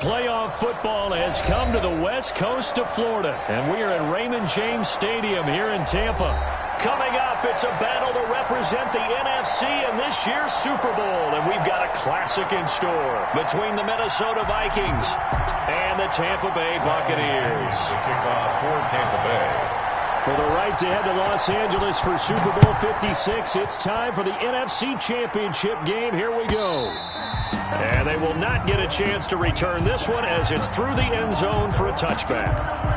Playoff football has come to the west coast of Florida, and we are at Raymond James Stadium here in Tampa. Coming up, it's a battle to represent the NFC in this year's Super Bowl, and we've got a classic in store between the Minnesota Vikings and the Tampa Bay Buccaneers. The kickoff for Tampa Bay. For the right to head to Los Angeles for Super Bowl 56, it's time for the NFC Championship game. Here we go. And they will not get a chance to return this one as it's through the end zone for a touchback.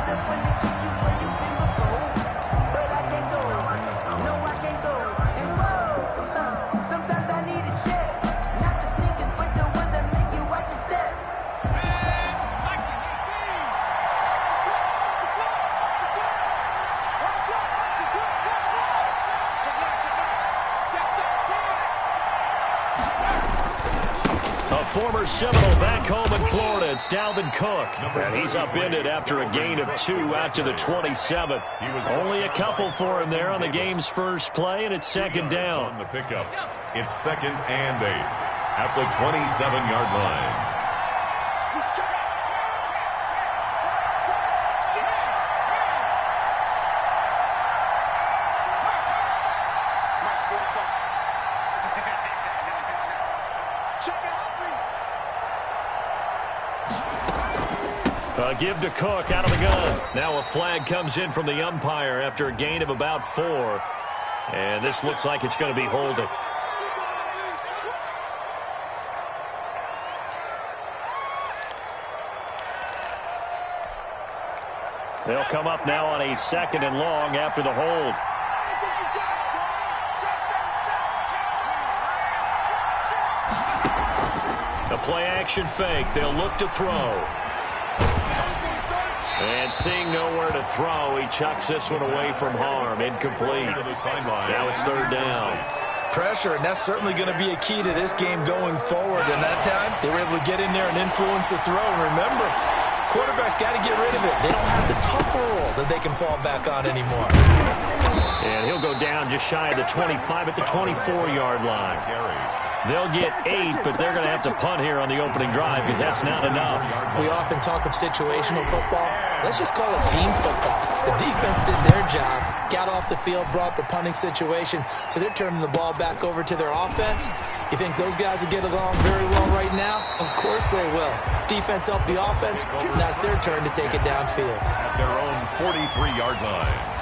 Former Seminole back home in Florida, it's Dalvin Cook. And he's upended after a gain of 2 out to the 27. Only a couple for him there on the game's first play, and it's second down. On the pickup, it's 2nd and 8 at the 27-yard line. Give to Cook out of the gun. Now a flag comes in from the umpire after a gain of about 4. And this looks like it's going to be holding. They'll come up now on a 2nd and long after the hold. A play-action fake. They'll look to throw. And seeing nowhere to throw, he chucks this one away from harm. Incomplete. Now it's 3rd down. Pressure, and that's certainly going to be a key to this game going forward. And that time, they were able to get in there and influence the throw. And remember, quarterbacks got to get rid of it. They don't have the tuck rule that they can fall back on anymore. And he'll go down just shy of the 25 at the 24-yard line. They'll get 8, but they're going to have to punt here on the opening drive because that's not enough. We often talk of situational football. Let's just call it team football. The defense did their job, got off the field, brought the punting situation, so they're turning the ball back over to their offense. You think those guys will get along very well right now? Of course they will. Defense helped the offense. Now it's their turn to take it downfield. At their own 43-yard line.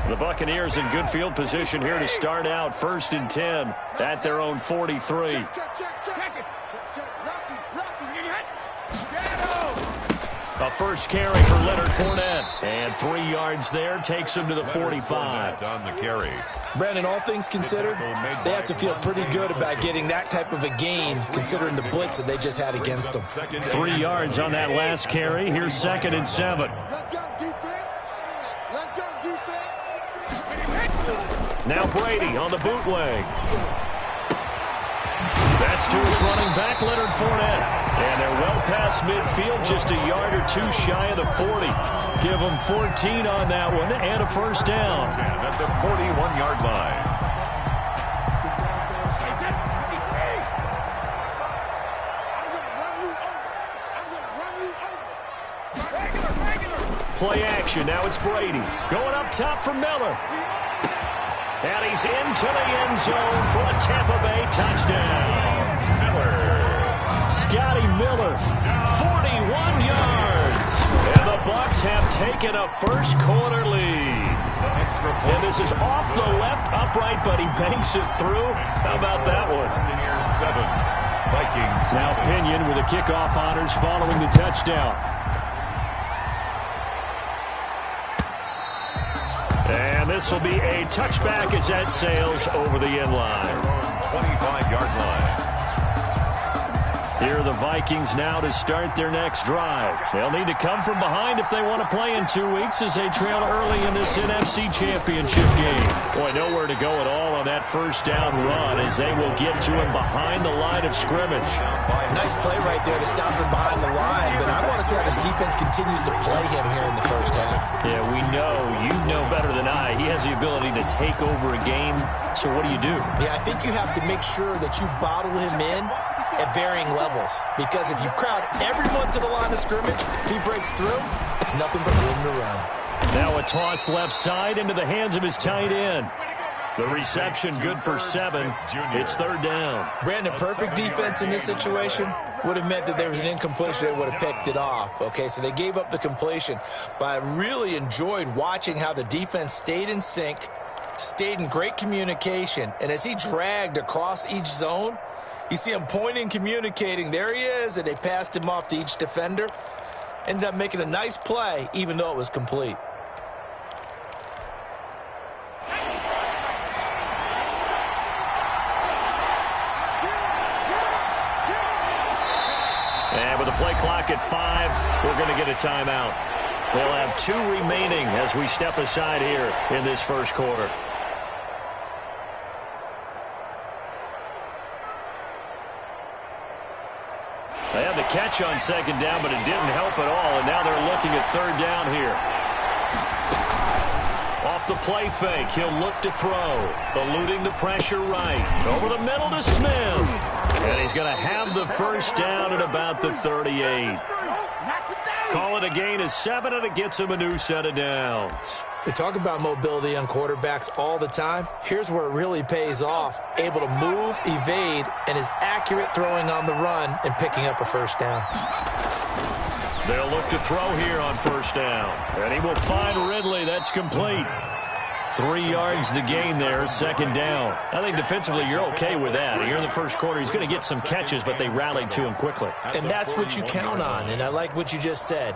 The Buccaneers in good field position here to start out 1st and 10 at their own 43. A first carry for Leonard Fournette. And 3 yards there takes him to the 45. On the carry. Brandon, all things considered, they have to feel pretty good about getting that type of a gain considering the blitz that they just had against them. 3 yards on that last carry. Here's 2nd and 7. Let's go, defense. Let's go, defense. Now Brady on the bootleg. That's to his running back, Leonard Fournette. And they're well past midfield, just a yard or 2 shy of the 40. Give them 14 on that one and a first down. At the 41-yard line. Play action. Now it's Brady. Going up top for Miller. And he's into the end zone for a Tampa Bay touchdown. Scotty Miller, 41 yards. And the Bucs have taken a first quarter lead. And this is off the left upright, but he banks it through. How about that one? Vikings. Now Pinion with the kickoff honors following the touchdown. And this will be a touchback as that sails over the end line. 25-yard line. Here are the Vikings now to start their next drive. They'll need to come from behind if they want to play in 2 weeks as they trail early in this NFC Championship game. Boy, nowhere to go at all on that first down run as they will get to him behind the line of scrimmage. Nice play right there to stop him behind the line, but I want to see how this defense continues to play him here in the first half. Yeah, we know, you know better than I, he has the ability to take over a game, so what do? Yeah, I think you have to make sure that you bottle him in at varying levels, because if you crowd everyone to the line of scrimmage, if he breaks through, there's nothing but room to run. Now a toss left side into the hands of his tight end. The reception good for 7. It's third down. Brandon, perfect defense in this situation would have meant that there was an incompletion. They would have picked it off. Okay, so they gave up the completion. But I really enjoyed watching how the defense stayed in sync, stayed in great communication, and as he dragged across each zone, you see him pointing, communicating. There he is, and they passed him off to each defender. Ended up making a nice play, even though it was complete. And with the play clock at 5, we're going to get a timeout. They'll have 2 remaining as we step aside here in this first quarter. They had the catch on second down, but it didn't help at all, and now they're looking at third down here. Off the play fake, he'll look to throw, eluding the pressure right. Over the middle to Smith, and he's going to have the first down at about the 38. Call it a gain of 7, and it gets him a new set of downs. We talk about mobility on quarterbacks all the time. Here's where it really pays off. Able to move, evade, and is accurate throwing on the run and picking up a first down. They'll look to throw here on first down. And he will find Ridley. That's complete. 3 yards the gain there, second down. I think defensively you're okay with that. Here in the first quarter, he's going to get some catches, but they rallied to him quickly. And that's what you count on, and I like what you just said.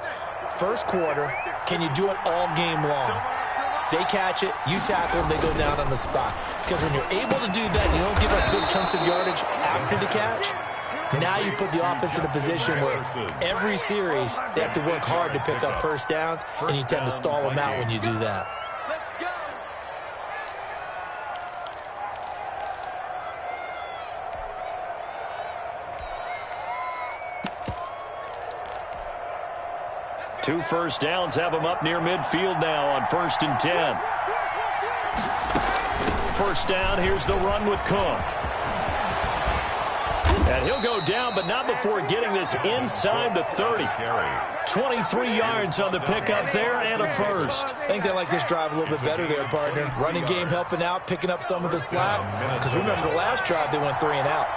First quarter, can you do it all game long? They catch it, you tackle them, they go down on the spot. Because when you're able to do that, you don't give up big chunks of yardage after the catch. Now you put the offense in a position where every series they have to work hard to pick up first downs, and you tend to stall them out when you do that. Two first downs have him up near midfield now on 1st and 10. First down, here's the run with Cook. And he'll go down, but not before getting this inside the 30. 23 yards on the pickup there and a first. I think they like this drive a little bit better there, partner. Running game helping out, picking up some of the slack. Because remember the last drive, they went 3 and out.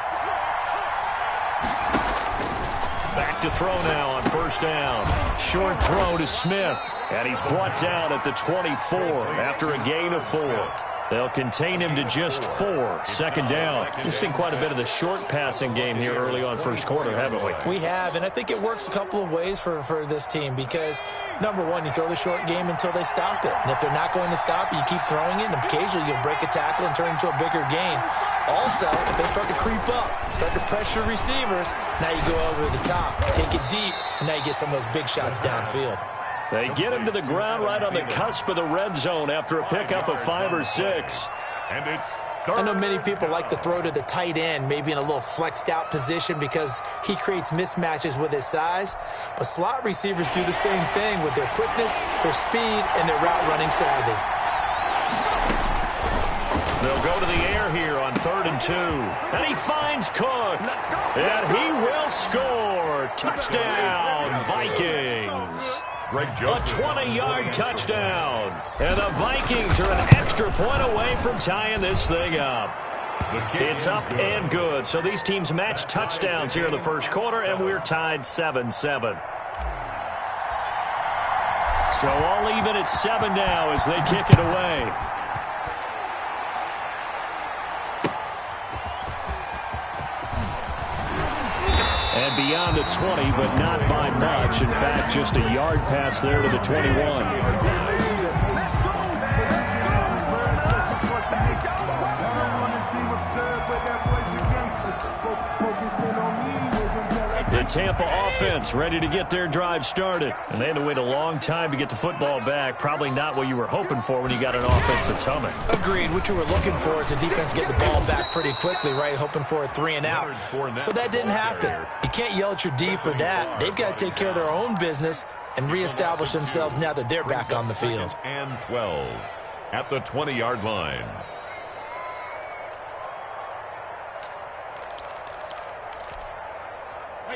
Back to throw now on first down. Short throw to Smith. And he's brought down at the 24 after a gain of 4. They'll contain him to just 4. Second down. We've seen quite a bit of the short passing game here early on first quarter, haven't we? We have, and I think it works a couple of ways for this team because, number one, you throw the short game until they stop it. And if they're not going to stop it, you keep throwing it, and occasionally you'll break a tackle and turn it into a bigger gain. Also, if they start to creep up, start to pressure receivers, now you go over the top, take it deep, and now you get some of those big shots downfield. They get him to the ground right on the cusp of the red zone after a pickup of 5 or 6. And it's I know many people like to throw to the tight end, maybe in a little flexed out position because he creates mismatches with his size. But slot receivers do the same thing with their quickness, their speed, and their route running savvy. They'll go to the air here on 3rd and 2. And he finds Cook. And he will score. Touchdown, Vikings. A 20-yard touchdown. And the Vikings are an extra point away from tying this thing up. It's up and good. So these teams match touchdowns here in the first quarter, and we're tied 7-7. So all even at 7 now as they kick it away. And beyond the 20, but not by much. In fact, just a yard pass there to the 21. Tampa offense ready to get their drive started. And they had to wait a long time to get the football back. Probably not what you were hoping for when you got an offense that's humming. Agreed. What you were looking for is the defense get the ball back pretty quickly, right? Hoping for a 3-and-out. So that didn't happen. You can't yell at your D for that. They've got to take care of their own business and reestablish themselves now that they're back on the field. And 12 at the 20-yard line.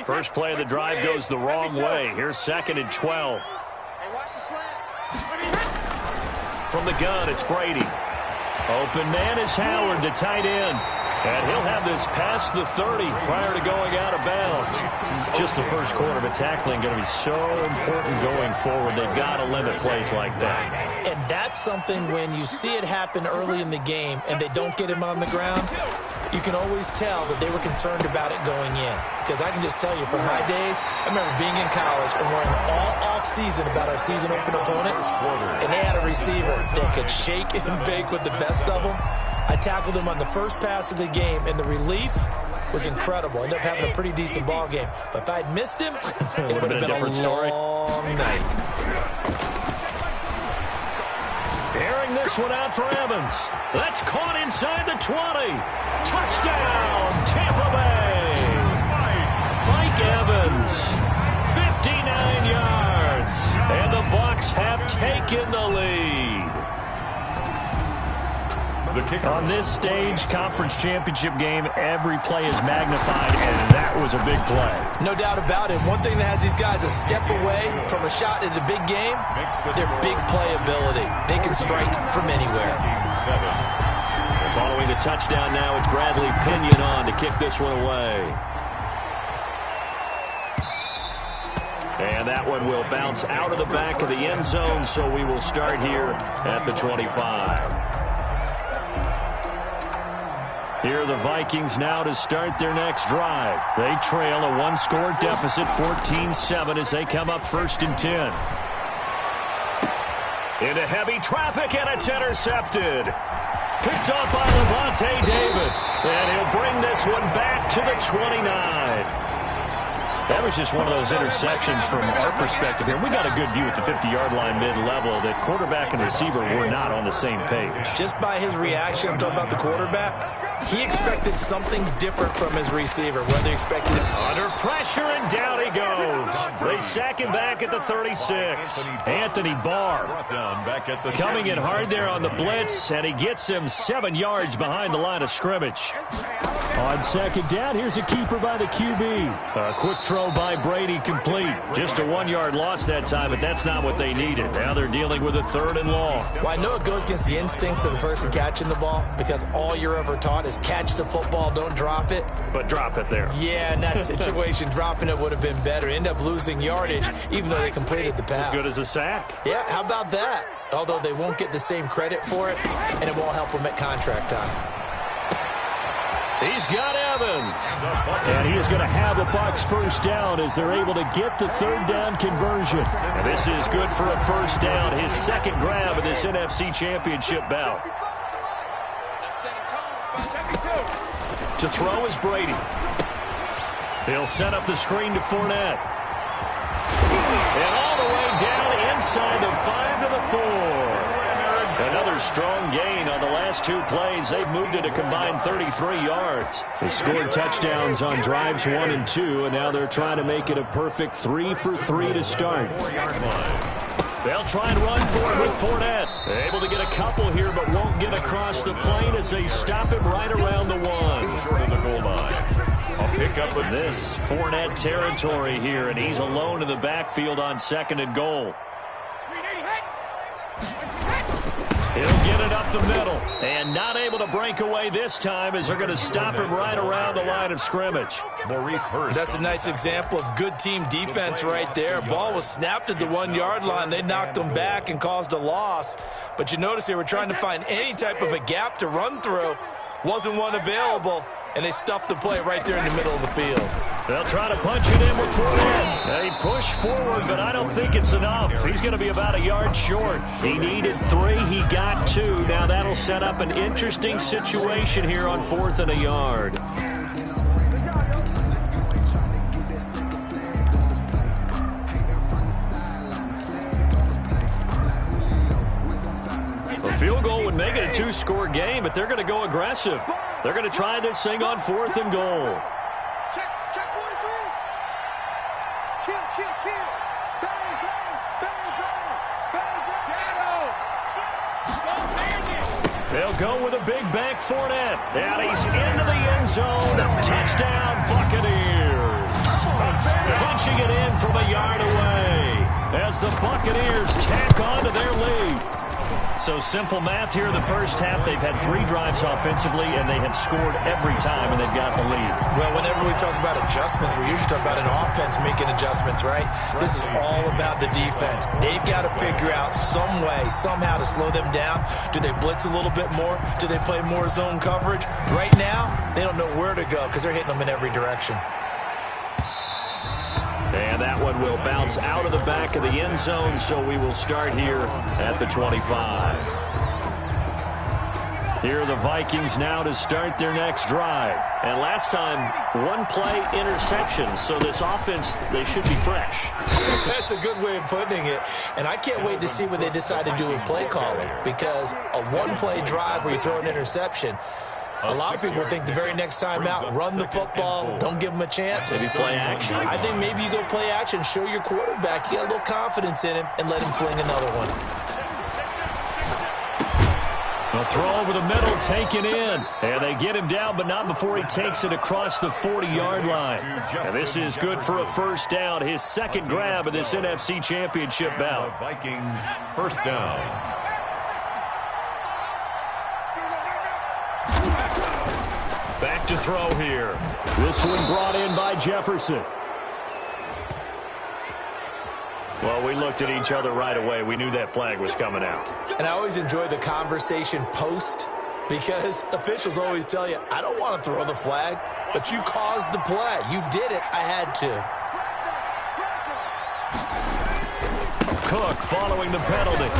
First play of the drive goes the wrong way. Here's 2nd and 12. Hey, watch the slant. From the gun, it's Brady. Open man is Howard, the tight end. And he'll have this past the 30 prior to going out of bounds. Just the first quarter, but tackling going to be so important going forward. They've got to limit plays like that. And that's something when you see it happen early in the game and they don't get him on the ground, you can always tell that they were concerned about it going in. Because I can just tell you, from my days, I remember being in college and worrying all off-season about our season-open opponent, and they had a receiver that could shake and bake with the best of them. I tackled him on the first pass of the game, and the relief was incredible. Ended up having a pretty decent ball game. But if I'd missed him, it would have been a different story. Long night. Airing this one out for Evans. That's caught inside the 20. Touchdown, Tampa Bay. Mike Evans, 59 yards. And the Bucs have taken the lead. On this stage, conference championship game, every play is magnified, and that was a big play. No doubt about it. One thing that has these guys a step away from a shot in the big game, their big playability. They can strike from anywhere. Following the touchdown now, it's Bradley Pinion on to kick this one away. And that one will bounce out of the back of the end zone, so we will start here at the 25. Here are the Vikings now to start their next drive. They trail a one-score deficit, 14-7, as they come up 1st and 10. Into heavy traffic, and it's intercepted. Picked up by Levante David. And he'll bring this one back to the 29. That was just one of those interceptions from our perspective here. We got a good view at the 50-yard line mid-level that quarterback and receiver were not on the same page. Just by his reaction, I'm talking about the quarterback, he expected something different from his receiver. Whether he expected it. Under pressure, and down he goes. They sack him back at the 36. Anthony Barr coming in hard there on the blitz, and he gets him 7 yards behind the line of scrimmage. On 2nd down, here's a keeper by the QB. A quick throw by Brady, complete. Just a 1-yard loss that time, but that's not what they needed. Now they're dealing with a 3rd and long. Well, I know it goes against the instincts of the person catching the ball, because all you're ever taught is catch the football, don't drop it. But drop it there. Yeah, in that situation, dropping it would have been better. End up losing yardage, even though they completed the pass. As good as a sack. Yeah, how about that? Although they won't get the same credit for it, and it won't help them at contract time. He's got Evans. And he is going to have a Bucs 1st down as they're able to get the 3rd down conversion. And this is good for a 1st down, his 2nd grab of this NFC Championship bout. To throw is Brady. He'll set up the screen to Fournette. And all the way down inside the 5 to the 4. Another strong gain on the last 2 plays. They've moved it a combined 33 yards. They scored touchdowns on drives 1 and 2, and now they're trying to make it a perfect 3 for 3 to start. They'll try and run for it with Fournette. Able to get a couple here, but won't get across the plane as they stop him right around the 1. Short of the goal line. I'll pick up with this Fournette territory here, and he's alone in the backfield on 2nd and goal. He'll get it up the middle, and not able to break away this time as they're going to stop him right around the line of scrimmage. Maurice Hurst. That's a nice example of good team defense right there. Ball was snapped at the 1-yard line. They knocked him back and caused a loss. But you notice they were trying to find any type of a gap to run through. Wasn't one available, and they stuffed the play right there in the middle of the field. They'll try to punch it in with Fournette. They push forward, but I don't think it's enough. He's going to be about a yard short. He needed 3. He got 2. Now that'll set up an interesting situation here on 4th and a yard. field goal would make it a two-score game, but they're going to go aggressive. They're going to try this thing on 4th and goal. Check 43. Kill. Bang, bang. They'll go with a big bank Fournette. And he's into the end zone. Touchdown, Buccaneers. Punching it in from a yard away as the Buccaneers tack on to their lead. So simple math here in the first half. They've had 3 drives offensively, and they have scored every time, and they've got the lead. Well, whenever we talk about adjustments, we usually talk about an offense making adjustments, right? This is all about the defense. They've got to figure out some way, somehow to slow them down. Do they blitz a little bit more? Do they play more zone coverage? Right now, they don't know where to go because they're hitting them in every direction. And that one will bounce out of the back of the end zone, so we will start here at the 25. Here are the Vikings now to start their next drive. And last time, 1-play interception, so this offense, they should be fresh. That's a good way of putting it. And I can't wait to see what they decide to do with play calling, because a 1-play drive where you throw an interception, a lot of people think the very next time out, run the football, don't give them a chance. Maybe play action. I think maybe you go play action, show your quarterback, you got a little confidence in him, and let him fling another one. A throw over the middle, taken in. And they get him down, but not before he takes it across the 40-yard line. And this is good for a first down, his second grab of this NFC Championship bout. Vikings first down. Back to throw here. This one brought in by Jefferson. Well, we looked at each other right away. We knew that flag was coming out. And I always enjoy the conversation post, because officials always tell you, I don't want to throw the flag, but you caused the play. You did it. I had to. Cook following the penalty.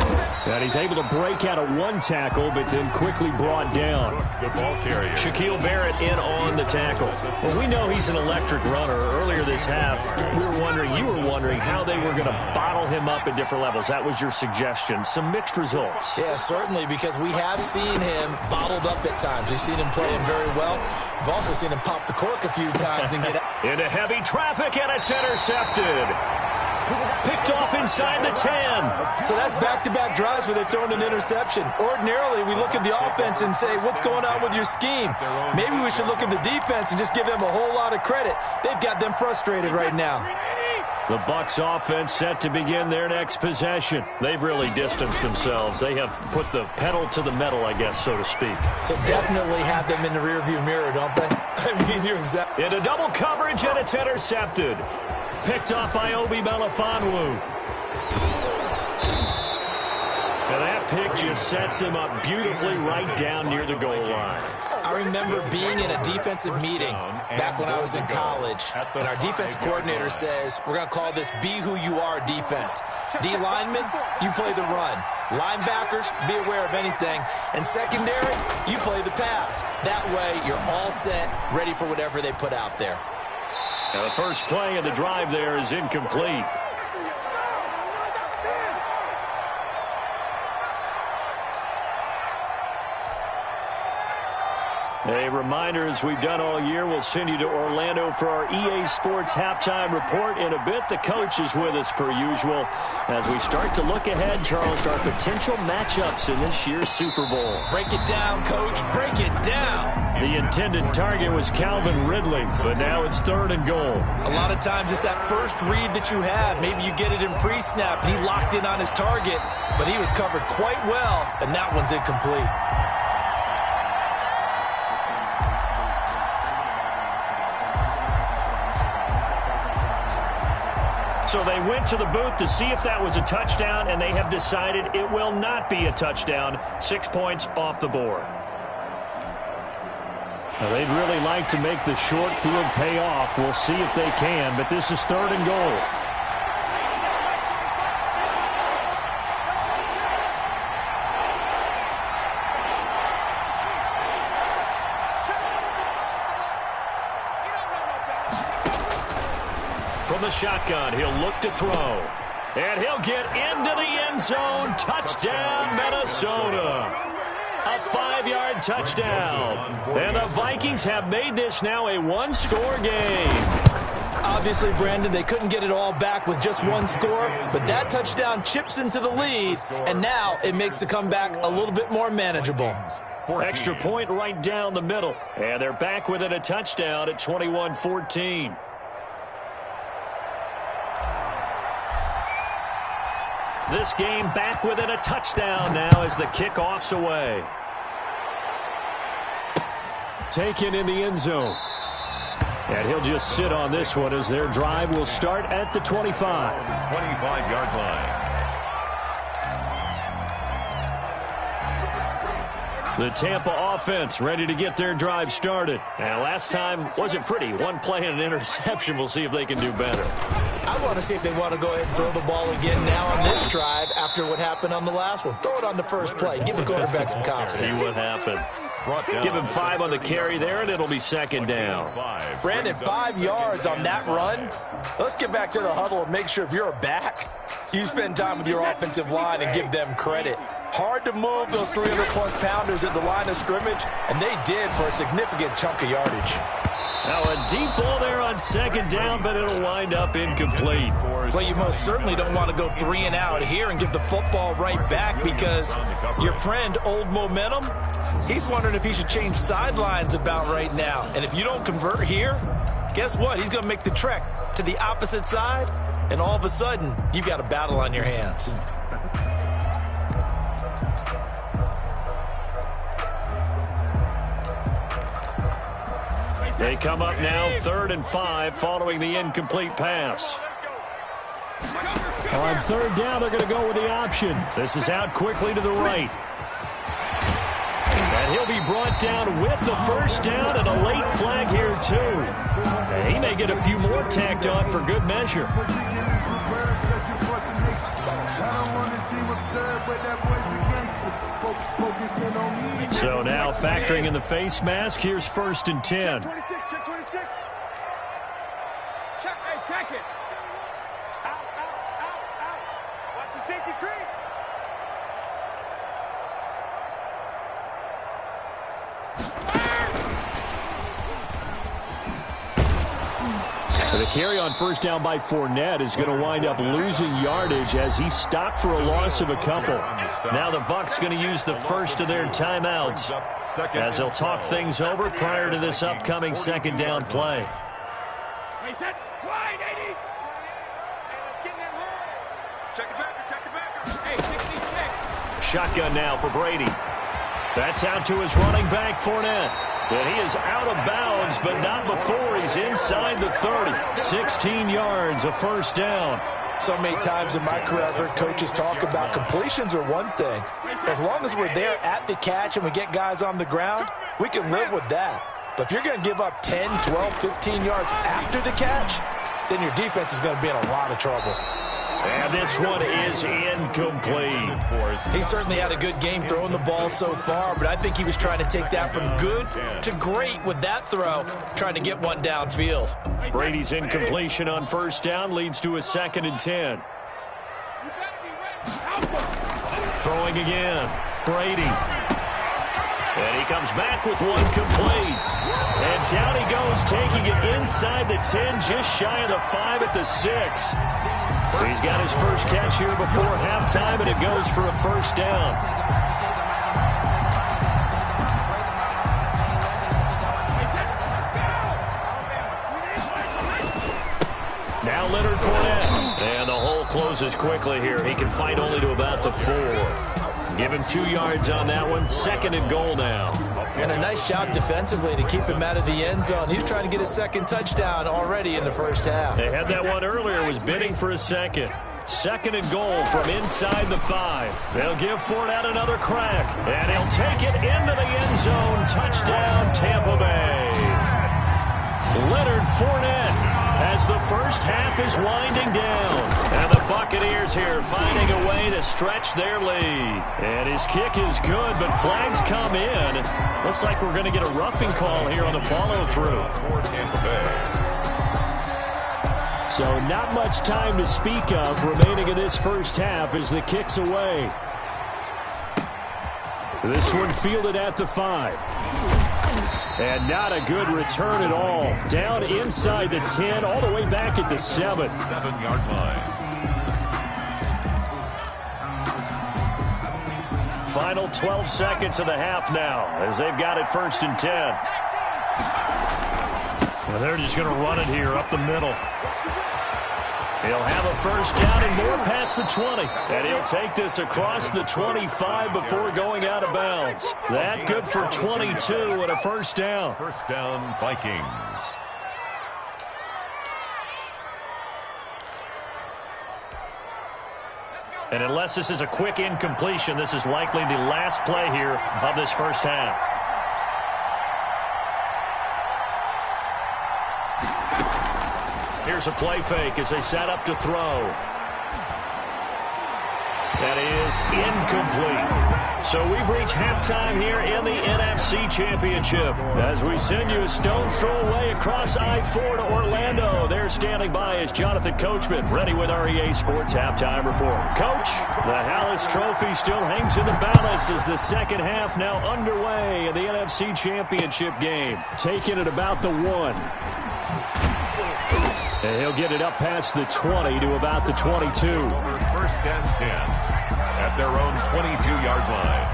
And he's able to break out of 1 tackle, but then quickly brought down. Good ball carrier. Shaquille Barrett in on the tackle. Well, we know he's an electric runner. Earlier this half, you were wondering how they were going to bottle him up at different levels. That was your suggestion. Some mixed results. Yeah, certainly, because we have seen him bottled up at times. We've seen him playing very well. We've also seen him pop the cork a few times and get out. Into heavy traffic, and it's intercepted. Picked off inside the 10. So that's back-to-back drives where they've thrown an interception. Ordinarily, we look at the offense and say, what's going on with your scheme? Maybe we should look at the defense and just give them a whole lot of credit. They've got them frustrated right now. The Bucs offense set to begin their next possession. They've really distanced themselves. They have put the pedal to the metal, I guess, so to speak. So definitely have them in the rearview mirror, don't they? I mean, you're exactly. Into double coverage, and it's intercepted. Picked off by Obi Melifonwu. And that pick just sets him up beautifully right down near the goal line. I remember being in a defensive meeting back when I was in college, and our defensive coordinator says, we're going to call this Be Who You Are defense. D linemen, you play the run. Linebackers, be aware of anything. And secondary, you play the pass. That way, you're all set, ready for whatever they put out there. Now the first play of the drive there is incomplete. A reminder, as we've done all year, we'll send you to Orlando for our EA Sports halftime report in a bit. The coach is with us per usual as we start to look ahead, Charles, to our potential matchups in this year's Super Bowl. Break it down, Coach. Break it down. The intended target was Calvin Ridley, but now it's 3rd and goal. A lot of times it's that first read that you have. Maybe you get it in pre-snap, and he locked in on his target, but he was covered quite well, and that one's incomplete. So they went to the booth to see if that was a touchdown, and they have decided it will not be a touchdown. 6 points off the board. Now, they'd really like to make the short field pay off. We'll see if they can, but this is 3rd and goal. From the shotgun, he'll look to throw. And he'll get into the end zone. Touchdown, Minnesota. A 5-yard touchdown. And the Vikings have made this now a one-score game. Obviously, Brandon, they couldn't get it all back with just one score, but that touchdown chips into the lead, and now it makes the comeback a little bit more manageable. Extra point right down the middle. And they're back within a touchdown at 21-14. This game back within a touchdown now as the kickoff's away. Taken in the end zone. And he'll just sit on this one as their drive will start at the 25. 25-yard line. The Tampa offense ready to get their drive started. And last time wasn't pretty. One play and an interception. We'll see if they can do better. I want to see if they want to go ahead and throw the ball again now on this drive after what happened on the last one. Throw it on the first play. Give the quarterback some confidence. See what happens. Give him 5 on the carry there, and it'll be second down. Brandon, 5 yards on that run. Let's get back to the huddle and make sure if you're a back, you spend time with your offensive line and give them credit. Hard to move those 300-plus pounders at the line of scrimmage, and they did for a significant chunk of yardage. Now a deep ball there on second down, but it'll wind up incomplete. Well, you most certainly don't want to go 3 and out here and give the football right back because your friend, Old Momentum, he's wondering if he should change sidelines about right now. And if you don't convert here, guess what? He's going to make the trek to the opposite side, and all of a sudden, you've got a battle on your hands. They come up now 3rd and 5 following the incomplete pass. On 3rd down, they're going to go with the option. This is out quickly to the right. And he'll be brought down with the first down and a late flag here, too. And he may get a few more tacked on for good measure. So now factoring in the face mask, here's 1st and 10. Check 26, check 26. Check it. Out. Watch the safety creep. The carry on 1st down by Fournette is going to wind up losing yardage as he stopped for a loss of a couple. Now the Bucs going to use the first of their timeouts as they'll talk things over prior to this upcoming 2nd down play. Shotgun now for Brady. That's out to his running back, Fournette. And he is out of bounds, but not before he's inside the 30. 16 yards, a 1st down. So many times in my career, I've heard coaches talk about completions are one thing. As long as we're there at the catch and we get guys on the ground, we can live with that. But if you're going to give up 10, 12, 15 yards after the catch, then your defense is going to be in a lot of trouble. And this one is incomplete. He certainly had a good game throwing the ball so far, but I think he was trying to take that from good to great with that throw, trying to get one downfield. Brady's incompletion on 1st down leads to a 2nd and 10. Throwing again. Brady. And he comes back with one complete. And down he goes, taking it inside the 10, just shy of the 5 at the 6. He's got his first catch here before halftime, and it goes for a 1st down. Now Leonard Fournette. And the hole closes quickly here. He can fight only to about the 4. Give him 2 yards on that one. 2nd and goal now. And a nice job defensively to keep him out of the end zone. He's trying to get a 2nd touchdown already in the 1st half. They had that one earlier, was bidding for a 2nd. 2nd and goal from inside the 5. They'll give Fournette another crack. And he'll take it into the end zone. Touchdown, Tampa Bay. Leonard Fournette as the 1st half is winding down. And the Buccaneers here finding a way to stretch their lead. And his kick is good, but flags come in. Looks like we're going to get a roughing call here on the follow-through. So not much time to speak of remaining in this first half as the kick's away. This one fielded at the 5. And not a good return at all. Down inside the 10, all the way back at the 7. 7-yard line. Final 12 seconds of the half now as they've got it 1st and 10. Well, they're just going to run it here up the middle. He'll have a first down and more past the 20. And he'll take this across the 25 before going out of bounds. That good for 22 and a first down. First down, Vikings. And unless this is a quick incompletion, this is likely the last play here of this first half. Here's a play fake as they set up to throw. That is incomplete. So we've reached halftime here in the NFC Championship. As we send you a stone's throw away across I-4 to Orlando. There standing by is Jonathan Coachman, ready with REA Sports Halftime Report. Coach, the Hallis Trophy still hangs in the balance as the second half now underway in the NFC Championship game. Taking it about the 1. And he'll get it up past the 20 to about the 22. First and 10 at their own 22-yard line.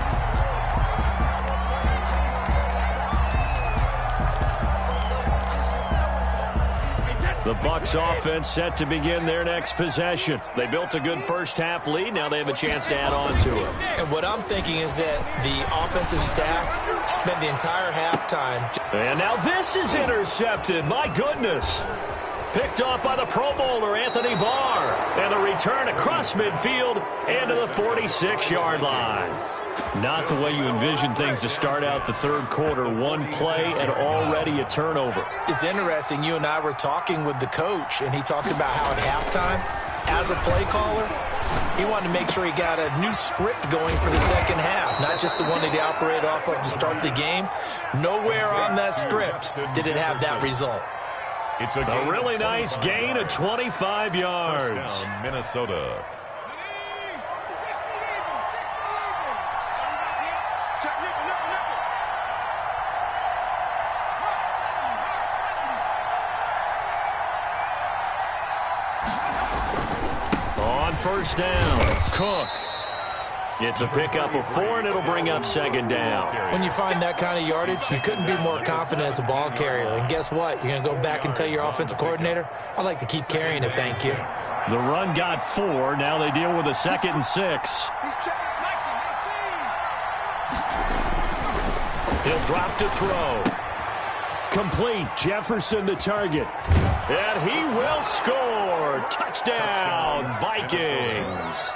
The Bucs offense set to begin their next possession. They built a good first half lead. Now they have a chance to add on to it. And what I'm thinking is that the offensive staff spent the entire halftime. And now this is intercepted. My goodness. Picked off by the Pro Bowler, Anthony Barr. And the return across midfield and to the 46-yard line. Not the way you envision things to start out the third quarter. One play and already a turnover. It's interesting. You and I were talking with the coach, and he talked about how at halftime, as a play caller, he wanted to make sure he got a new script going for the second half, not just the one that he operated off of to start the game. Nowhere on that script did it have that result. It's a really nice gain of 25 yards. Down, Minnesota. On first down, Cook. It's a pickup of 4, and it'll bring up second down. When you find that kind of yardage, you couldn't be more confident as a ball carrier. And guess what? You're going to go back and tell your offensive coordinator, I'd like to keep carrying it, thank you. The run got 4. Now they deal with a 2nd and 6. He'll drop to throw. Complete. Jefferson the target. And he will score. Touchdown, Vikings.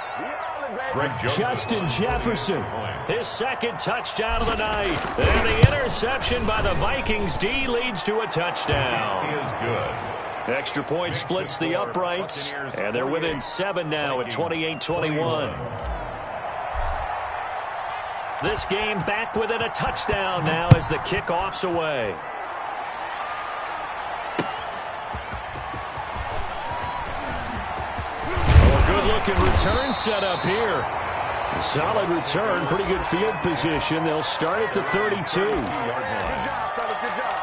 Justin Jefferson, his 2nd touchdown of the night. And the interception by the Vikings D leads to a touchdown. He is good. Extra point splits the uprights, and they're within 7 now at 28-21. This game back within a touchdown now as the kickoff's away. Good-looking return set up here. A solid return, pretty good field position. They'll start at the 32. Good job, fellas, good job.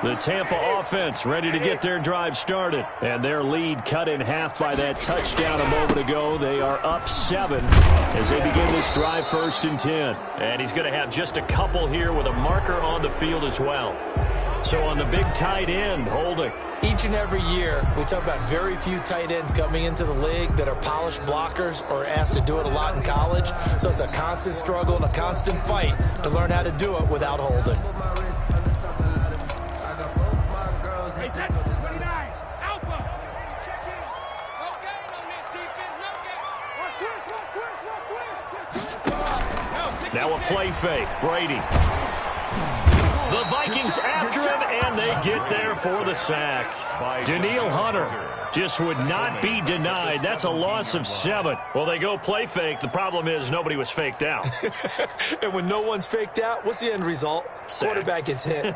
The Tampa offense ready to get their drive started. And their lead cut in half by that touchdown a moment ago. They are up 7 as they begin this drive 1st and 10. And he's going to have just a couple here with a marker on the field as well. So on the big tight end, holding. Each and every year, we talk about very few tight ends coming into the league that are polished blockers or asked to do it a lot in college. So it's a constant struggle and a constant fight to learn how to do it without holding. Now a play fake. Brady. The Vikings after him, and they get there for the sack. Danielle Hunter. Just would not be denied. That's a loss of 7. Well, they go play fake. The problem is nobody was faked out. And when no one's faked out, what's the end result? Sack. Quarterback gets hit.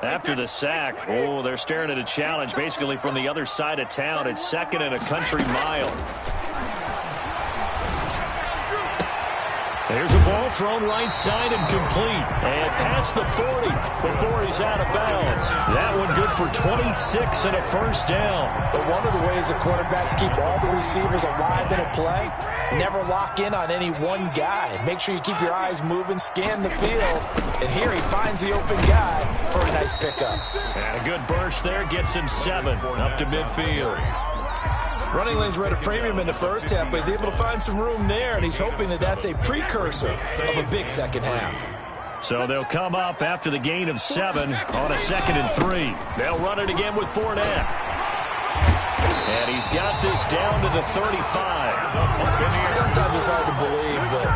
After the sack, they're staring at a challenge basically from the other side of town. It's 2nd and a country mile. There's a ball thrown right side and complete. And past the 40 before he's out of bounds. That one good for 26 and a first down. But one of the ways the quarterbacks keep all the receivers alive in a play, never lock in on any one guy. Make sure you keep your eyes moving, scan the field. And here he finds the open guy for a nice pickup. And a good burst there gets him 7 up to midfield. Running lanes were at a premium in the first half, but he's able to find some room there, and he's hoping that that's a precursor of a big second half. So they'll come up after the gain of 7 on a 2nd and 3. They'll run it again with Fournette. And he's got this down to the 35. Sometimes it's hard to believe, but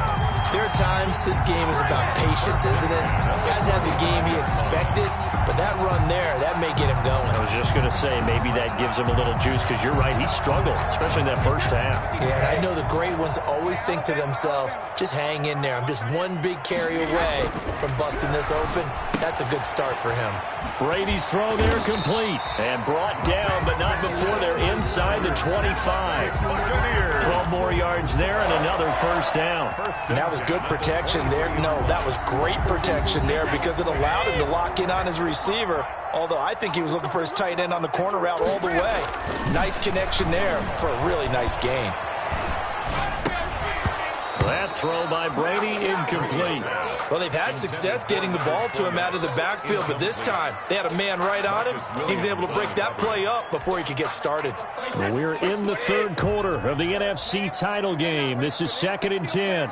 there are times this game is about patience, isn't it? Hasn't had the game he expected, but that run there, that may get him going. I was just going to say, maybe that gives him a little juice, because you're right, he struggled, especially in that first half. Yeah, and I know the great ones always think to themselves, just hang in there. I'm just one big carry away from busting this open. That's a good start for him. Brady's throw there complete and brought down, but not before they're inside the 25. 12 more yards there and another first down. And that was good protection there. No, that was great protection there because it allowed him to lock in on his receiver, although I think he was looking for his tight end on the corner route all the way. Nice connection there for a really nice gain. That throw by Brady incomplete. Well, they've had success getting the ball to him out of the backfield, but this time they had a man right on him. He was able to break that play up before he could get started. Well, we're in the third quarter of the NFC title game. This is 2nd and 10.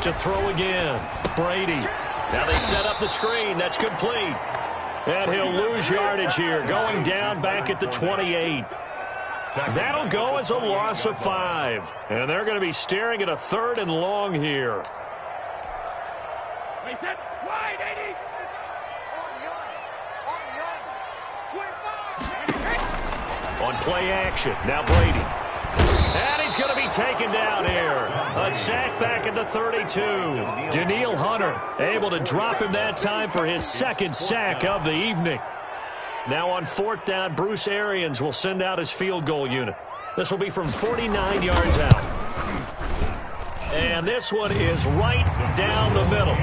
To throw again, Brady. Now they set up the screen. That's complete. And he'll lose yardage here, going down back at the 28. That'll go as a loss of 5. And they're going to be staring at a 3rd and long here. On play action, now Brady. And he's going to be taken down here. A sack back at the 32. Danielle Hunter able to drop him that time for his 2nd sack of the evening. Now on 4th down, Bruce Arians will send out his field goal unit. This will be from 49 yards out. And this one is right down the middle.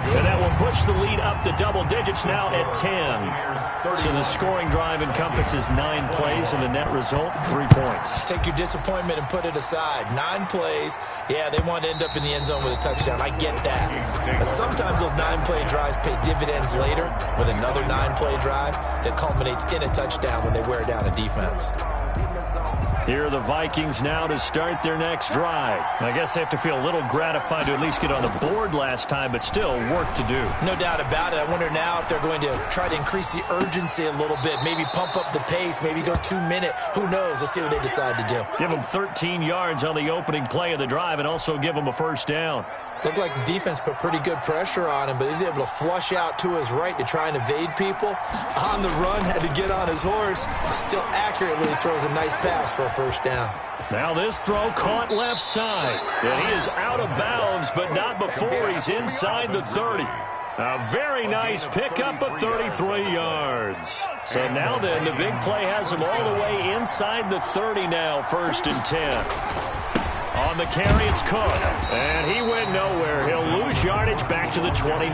And that will push the lead up to double digits now at 10. So the scoring drive encompasses 9 plays, and the net result, 3 points. Take your disappointment and put it aside. 9 plays. Yeah, they want to end up in the end zone with a touchdown. I get that. But sometimes those 9-play drives pay dividends later with another 9-play drive that culminates in a touchdown when they wear down a defense. Here are the Vikings now to start their next drive. I guess they have to feel a little gratified to at least get on the board last time, but still work to do. No doubt about it. I wonder now if they're going to try to increase the urgency a little bit, maybe pump up the pace, maybe go 2-minute. Who knows? Let's see what they decide to do. Give them 13 yards on the opening play of the drive and also give them a first down. Looked like the defense put pretty good pressure on him, but he's able to flush out to his right to try and evade people. On the run, had to get on his horse. Still accurately throws a nice pass for a first down. Now this throw caught left side. And he is out of bounds, but not before he's inside the 30. A very nice pickup of 33 yards. So now then, the big play has him all the way inside the 30 now, 1st and 10. On the carry, it's Cook. And he went nowhere. He'll lose yardage back to the 29.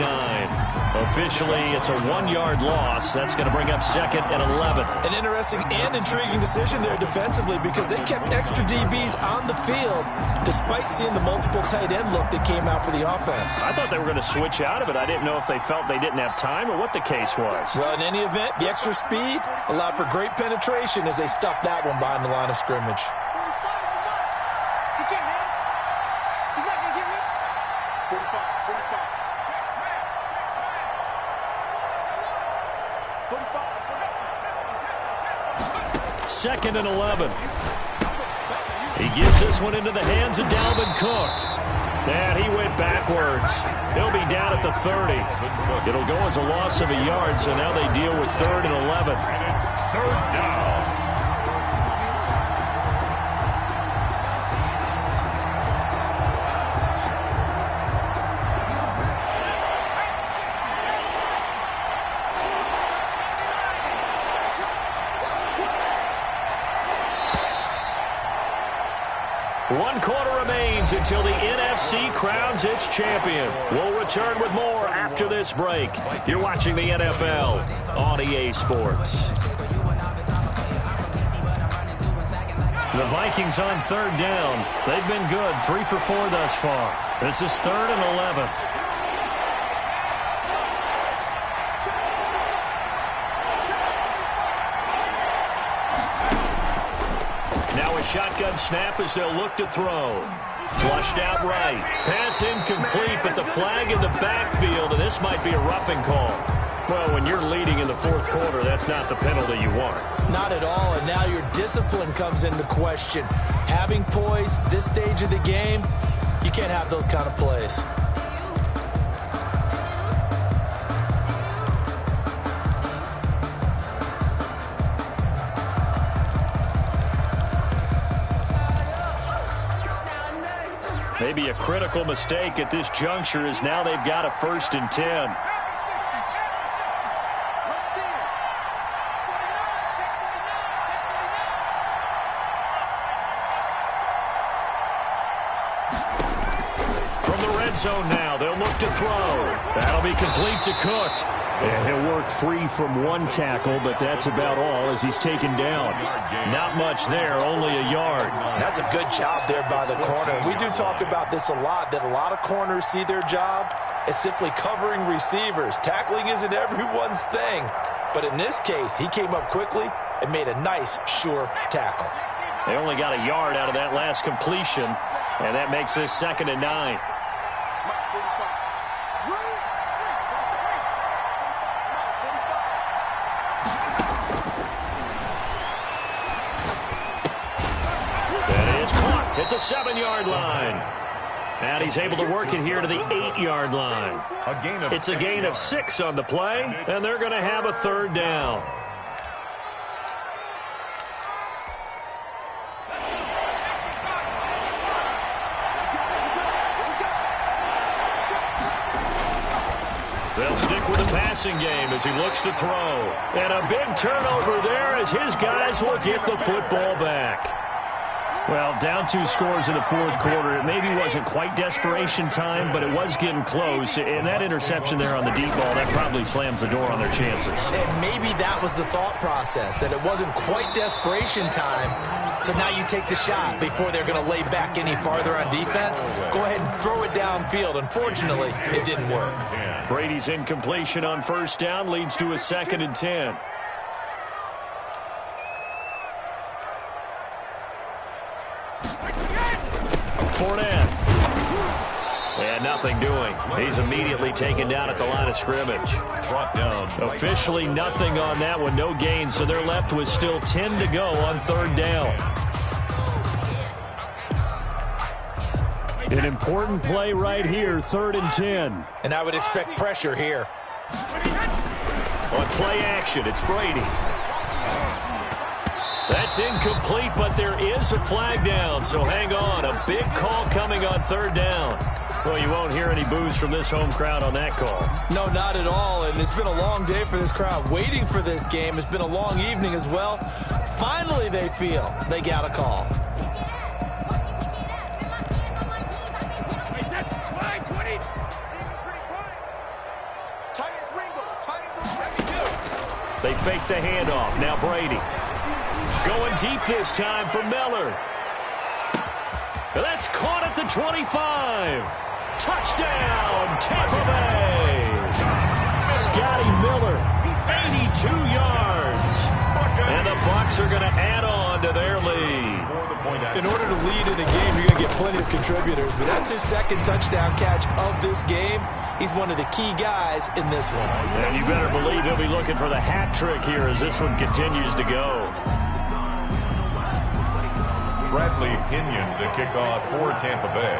Officially, it's a 1-yard loss. That's going to bring up 2nd and 11. An interesting and intriguing decision there defensively because they kept extra DBs on the field despite seeing the multiple tight end look that came out for the offense. I thought they were going to switch out of it. I didn't know if they felt they didn't have time or what the case was. Well, in any event, the extra speed allowed for great penetration as they stuffed that one behind the line of scrimmage. Second and 11. He gets this one into the hands of Dalvin Cook. And he went backwards. He'll be down at the 30. It'll go as a loss of a yard, so now they deal with 3rd and 11. And it's 3rd down. One quarter remains until the NFC crowns its champion. We'll return with more after this break. You're watching the NFL on EA Sports. The Vikings on 3rd down. They've been good, 3 for 4 thus far. This is 3rd and 11. Now a shotgun snap as they'll look to throw. Flushed out right. Pass incomplete, but the flag in the backfield, and this might be a roughing call. Well, when you're leading in the 4th quarter, that's not the penalty you want. Not at all, and now your discipline comes into question. Having poise this stage of the game, you can't have those kind of plays. Maybe a critical mistake at this juncture is now they've got a 1st and 10. From the red zone now, they'll look to throw. That'll be complete to Cook. And he'll work free from one tackle, but that's about all as he's taken down. Not much there, only a yard. That's a good job there by the corner. We do talk about this a lot, that a lot of corners see their job as simply covering receivers. Tackling isn't everyone's thing. But in this case, he came up quickly and made a nice, sure tackle. They only got a yard out of that last completion, and that makes this 2nd and 9. At the 7-yard line. And he's able to work it here to the 8-yard line. It's a gain of 6 on the play, and they're going to have a 3rd down. They'll stick with the passing game as he looks to throw. And a big turnover there as his guys will get the football back. Well, down 2 scores in the 4th quarter. It maybe wasn't quite desperation time, but it was getting close. And that interception there on the deep ball, that probably slams the door on their chances. And maybe that was the thought process, that it wasn't quite desperation time. So now you take the shot before they're going to lay back any farther on defense. Go ahead and throw it downfield. Unfortunately, it didn't work. Brady's incompletion on 1st down leads to a 2nd and 10. Fournette. And nothing doing. He's immediately taken down at the line of scrimmage. Brought down. Officially nothing on that one. No gain, so they're left with still 10 to go on 3rd down. An important play right here, 3rd and 10. And I would expect pressure here. On play action, it's Brady. That's incomplete, but there is a flag down, so hang on. A big call coming on 3rd down. Well, you won't hear any boos from this home crowd on that call. No, not at all, and it's been a long day for this crowd waiting for this game. It's been a long evening as well. Finally, they feel they got a call. They fake the handoff. Now Brady. Going deep this time for Miller. That's caught at the 25. Touchdown, Tampa Bay. Scotty Miller, 82 yards. And the Bucs are going to add on to their lead. In order to lead in a game, you're going to get plenty of contributors. But that's his 2nd touchdown catch of this game. He's one of the key guys in this one. And you better believe he'll be looking for the hat trick here as this one continues to go. Bradley Pinion to kick off for Tampa Bay.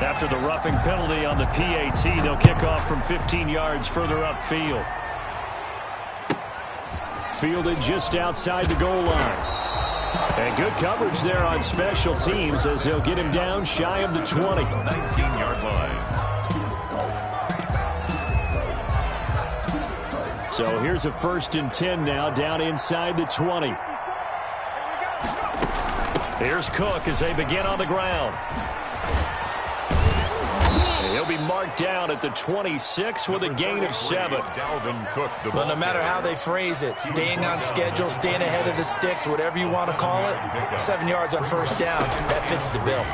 After the roughing penalty on the PAT, they'll kick off from 15 yards further upfield. Fielded just outside the goal line. And good coverage there on special teams as they'll get him down shy of the 20. 19-yard line. So here's a 1st and 10 now, down inside the 20. Here's Cook as they begin on the ground. And he'll be marked down at the 26 with a gain of 7. Well, no matter how they phrase it, staying on schedule, staying ahead of the sticks, whatever you want to call it, 7 yards on 1st down, that fits the bill.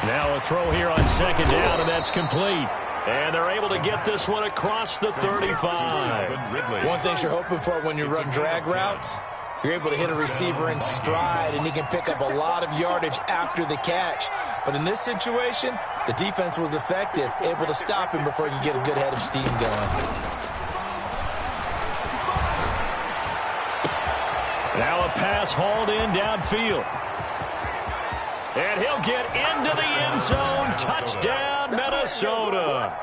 Now a throw here on 2nd down, and that's complete. And they're able to get this one across the 35. One thing you're hoping for when you run drag routes, you're able to hit a receiver in stride, and he can pick up a lot of yardage after the catch. But in this situation, the defense was effective, able to stop him before he could get a good head of steam going. Now a pass hauled in downfield. And he'll get into the end zone. Touchdown, Minnesota.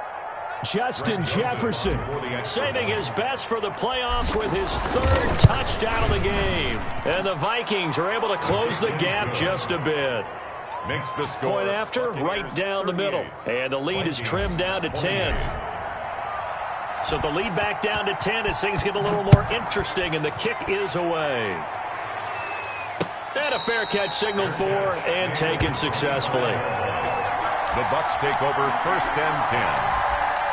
Justin Jefferson saving his best for the playoffs with his 3rd touchdown of the game. And the Vikings are able to close the gap just a bit. Makes the score. Point after, right down the middle. And the lead is trimmed down to 10. So the lead back down to 10 as things get a little more interesting, and the kick is away. And a fair catch signaled for and taken successfully. The Bucs take over 1st and 10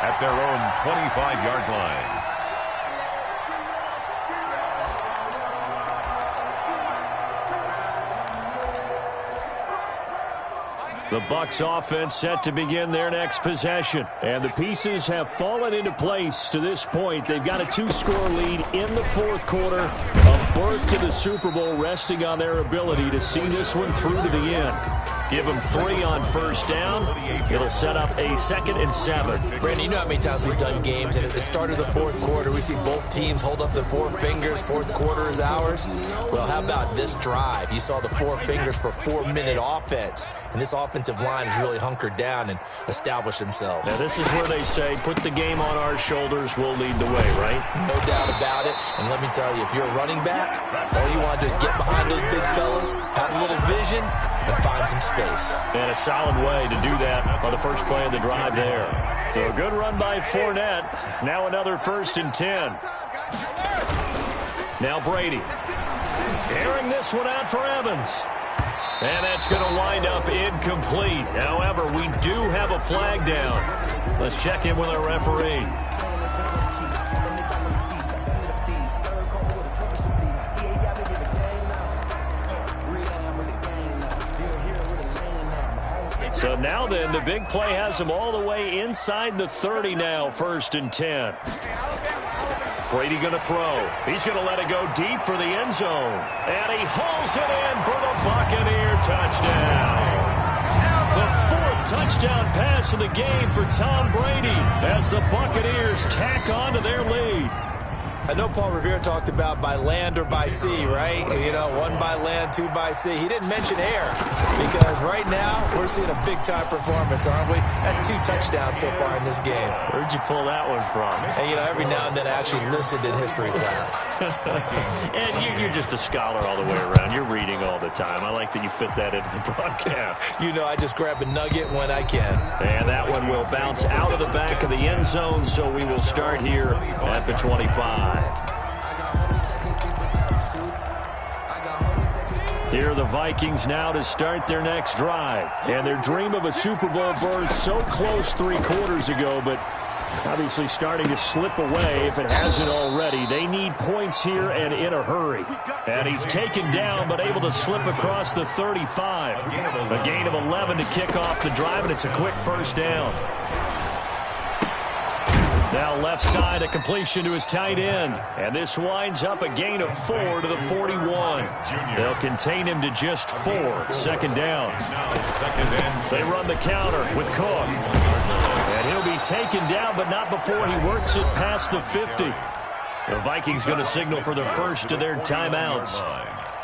at their own 25-yard line. The Bucs offense set to begin their next possession. And the pieces have fallen into place to this point. They've got a 2-score lead in the 4th quarter. A berth to the Super Bowl resting on their ability to see this one through to the end. Give them 3 on 1st down. It'll set up a 2nd and 7. Randy, you know how many times we've done games, and at the start of the 4th quarter, we see both teams hold up the 4 fingers. 4th quarter is ours. Well, how about this drive? You saw the 4 fingers for 4-minute offense, and this offensive line has really hunkered down and established themselves. Now, this is where they say, put the game on our shoulders, we'll lead the way, right? No doubt about it. And let me tell you, if you're a running back, all you want to do is get behind those big fellas, have a little vision, and find some space. And a solid way to do that on the first play of the drive there. So a good run by Fournette. Now another 1st and 10. Now Brady. Airing this one out for Evans. And that's going to wind up incomplete. However, we do have a flag down. Let's check in with our referee. So now then, the big play has him all the way inside the 30 now, 1st and 10. Brady going to throw. He's going to let it go deep for the end zone. And he hauls it in for the Buccaneer touchdown. The 4th touchdown pass of the game for Tom Brady as the Buccaneers tack on to their lead. I know Paul Revere talked about by land or by sea, right? You know, 1 by land, 2 by sea. He didn't mention air because right now we're seeing a big-time performance, aren't we? That's 2 touchdowns so far in this game. Where'd you pull that one from? And, you know, every now and then I actually listened in history class. And you're just a scholar all the way around. You're reading all the time. I like that you fit that into the broadcast. You know, I just grab a nugget when I can. And that one will bounce out of the back of the end zone, so we will start here at the 25. Here are the Vikings now to start their next drive. And their dream of a Super Bowl berth so close 3 quarters ago, but obviously starting to slip away if it hasn't already. They need points here and in a hurry. And he's taken down but able to slip across the 35. A gain of 11 to kick off the drive, and it's a quick 1st down. Now left side, a completion to his tight end. And this winds up a gain of 4 to the 41. They'll contain him to just 4. 2nd down. They run the counter with Cook. And he'll be taken down, but not before he works it past the 50. The Vikings going to signal for the first of their timeouts.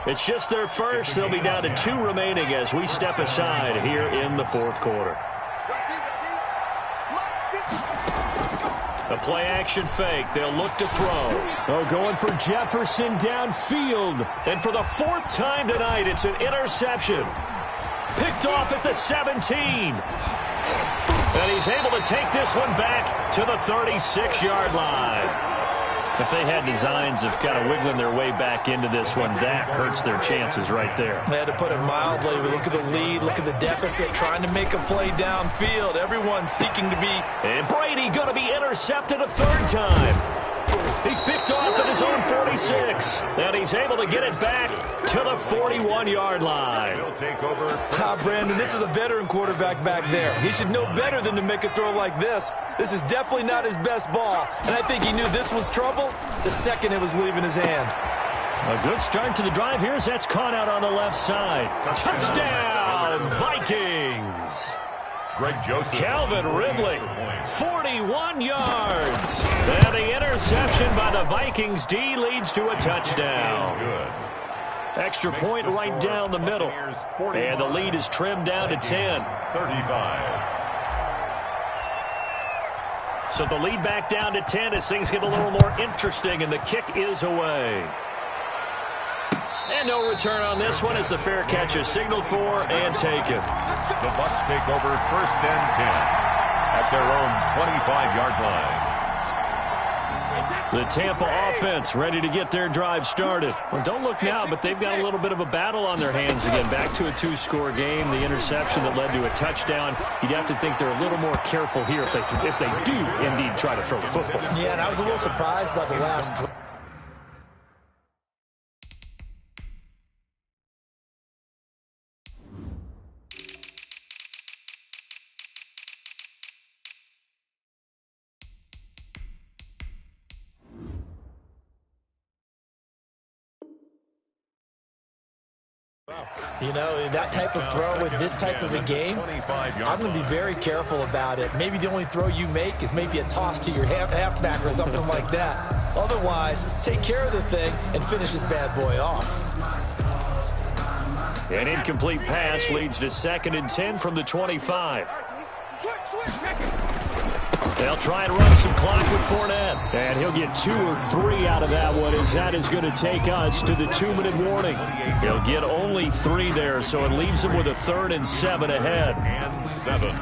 It's just their first. They'll be down to 2 remaining as we step aside here in the fourth quarter. A play-action fake. They'll look to throw. Oh, going for Jefferson downfield. And for the 4th time tonight, it's an interception. Picked off at the 17. And he's able to take this one back to the 36-yard line. If they had designs of kind of wiggling their way back into this one, that hurts their chances right there. They had to put it mildly. We look at the lead, look at the deficit, trying to make a play downfield. Everyone seeking to be. And Brady going to be intercepted a 3rd time. He's picked off at his own 46. And he's able to get it back to the 41-yard line. Brandon, this is a veteran quarterback back there. He should know better than to make a throw like this. This is definitely not his best ball. And I think he knew this was trouble the second it was leaving his hand. A good start to the drive here as that's caught out on the left side. Touchdown, Vikings. Greg Joseph. Calvin Ridley, 41 yards. And the interception by the Vikings D leads to a touchdown. Extra point right down the middle. And the lead is trimmed down to 10. 35. So the lead back down to 10 as things get a little more interesting, and the kick is away. And no return on this one as the fair catch is signaled for and taken. The Bucs take over 1st and 10 at their own 25-yard line. The Tampa offense ready to get their drive started. Well, don't look now, but they've got a little bit of a battle on their hands again. Back to a 2-score game. The interception that led to a touchdown. You'd have to think they're a little more careful here if they do indeed try to throw the football. Yeah, and I was a little surprised by the last 3. You know, that type of throw with this type of a game, I'm going to be very careful about it. Maybe the only throw you make is maybe a toss to your halfback or something like that. Otherwise, take care of the thing and finish this bad boy off. An incomplete pass leads to 2nd and 10 from the 25. They'll try and run some clock with Fournette. And he'll get 2 or 3 out of that one, as that is going to take us to the 2-minute warning. He'll get only 3 there, so it leaves him with a 3rd and 7 ahead. And 7.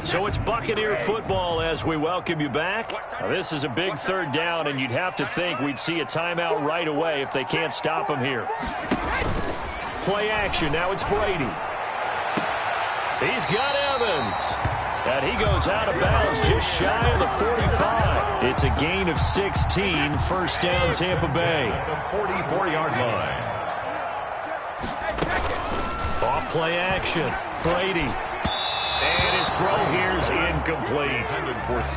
So it's Buccaneer football as we welcome you back. Now, this is a big 3rd down, and you'd have to think we'd see a timeout right away if they can't stop him here. Play action. Now it's Brady. He's got Evans. And he goes out of bounds just shy of the 45. It's a gain of 16. 1st down, Tampa Bay. The 44-yard line. Off play action. Brady. And his throw here is incomplete.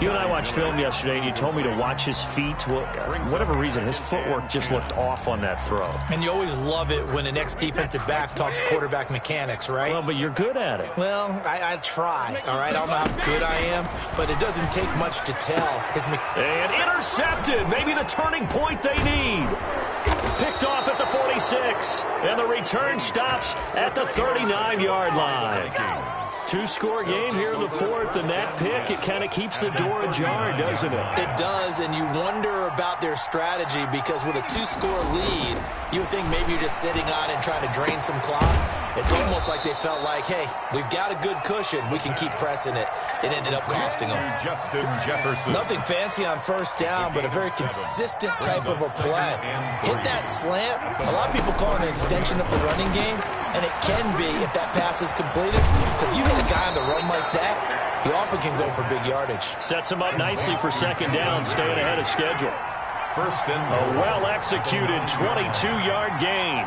You and I watched film yesterday, and you told me to watch his feet. Well, for whatever reason, his footwork just looked off on that throw. And you always love it when an ex-defensive back talks quarterback mechanics, right? Well, but you're good at it. Well, I try, all right? I don't know how good I am, but it doesn't take much to tell. And intercepted. Maybe the turning point they need. Picked off at the 46. And the return stops at the 39-yard line. 2-score game here in the 4th, and that pick, it kind of keeps the door ajar, doesn't it? It does, and you wonder about their strategy because with a 2-score lead, you would think maybe you're just sitting on it and trying to drain some clock. It's almost like they felt like, hey, we've got a good cushion. We can keep pressing it. It ended up costing them. Justin Jefferson. Nothing fancy on 1st down, but a very consistent type of a play. Hit that slant. A lot of people call it an extension of the running game, and it can be if that pass is completed, because you hit a guy on the run like that, he often can go for big yardage. Sets him up nicely for 2nd down, staying ahead of schedule. 1st and a well-executed 22-yard gain.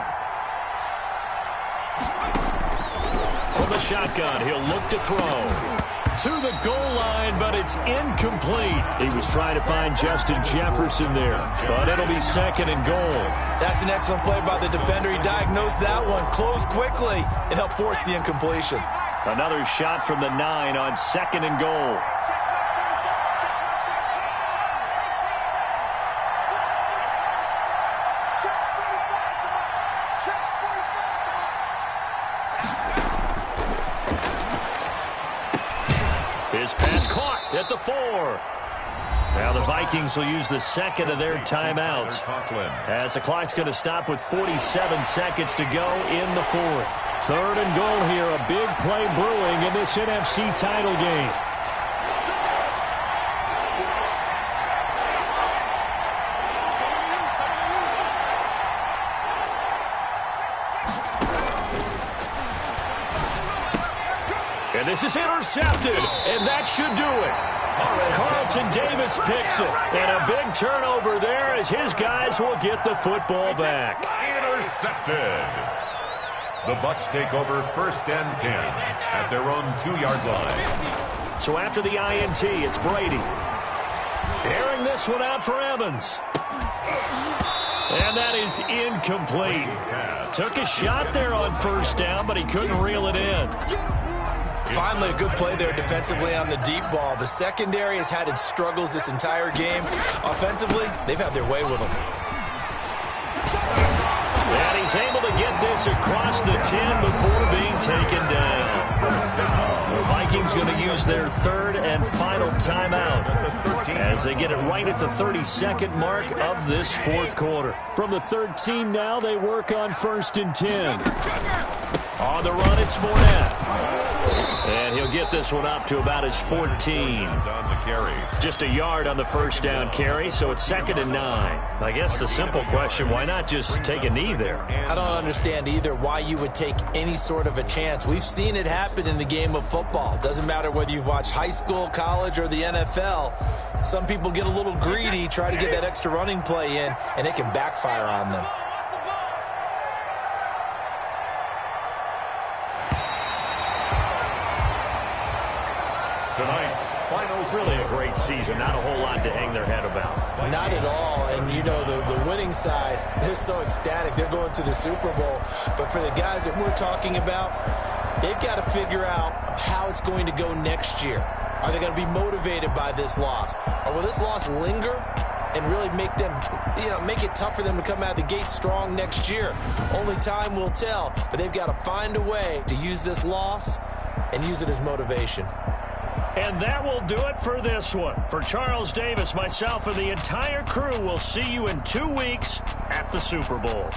From the shotgun, he'll look to throw. To the goal line, but it's incomplete. He was trying to find Justin Jefferson there, but it'll be 2nd and goal. That's an excellent play by the defender. He diagnosed that one, closed quickly, and helped force the incompletion. Another shot from the 9 on 2nd and goal. His pass caught at the 4. Now the Vikings will use the second of their timeouts, as the clock's going to stop with 47 seconds to go in the 4th. 3rd and goal here. A big play brewing in this NFC title game. And this is intercepted, and that should do it. Carlton Davis picks it, and a big turnover there as his guys will get the football back. Intercepted. The Bucs take over 1st and 10 at their own 2-yard line. So after the INT, it's Brady. Airing this one out for Evans. And that is incomplete. Took a shot there on 1st down, but he couldn't reel it in. Finally, a good play there defensively on the deep ball. The secondary has had its struggles this entire game. Offensively, they've had their way with them. And he's able to get this across the 10 before being taken down. The Vikings going to use their 3rd and final timeout as they get it right at the 32nd mark of this 4th quarter. From the 13 now, they work on 1st and 10. On the run, it's Fournette. And he'll get this one up to about his 14. Just a yard on the 1st down carry, so it's 2nd and 9. I guess the simple question, why not just take a knee there? I don't understand either why you would take any sort of a chance. We've seen it happen in the game of football. Doesn't matter whether you've watched high school, college, or the NFL. Some people get a little greedy, try to get that extra running play in, and it can backfire on them. Tonight's finals. Really a great season. Not a whole lot to hang their head about. Not at all. And, you know, the winning side, they're so ecstatic. They're going to the Super Bowl. But for the guys that we're talking about, they've got to figure out how it's going to go next year. Are they going to be motivated by this loss? Or will this loss linger and really make them, make it tough for them to come out of the gate strong next year? Only time will tell. But they've got to find a way to use this loss and use it as motivation. And that will do it for this one. For Charles Davis, myself, and the entire crew, we'll see you in 2 weeks at the Super Bowl.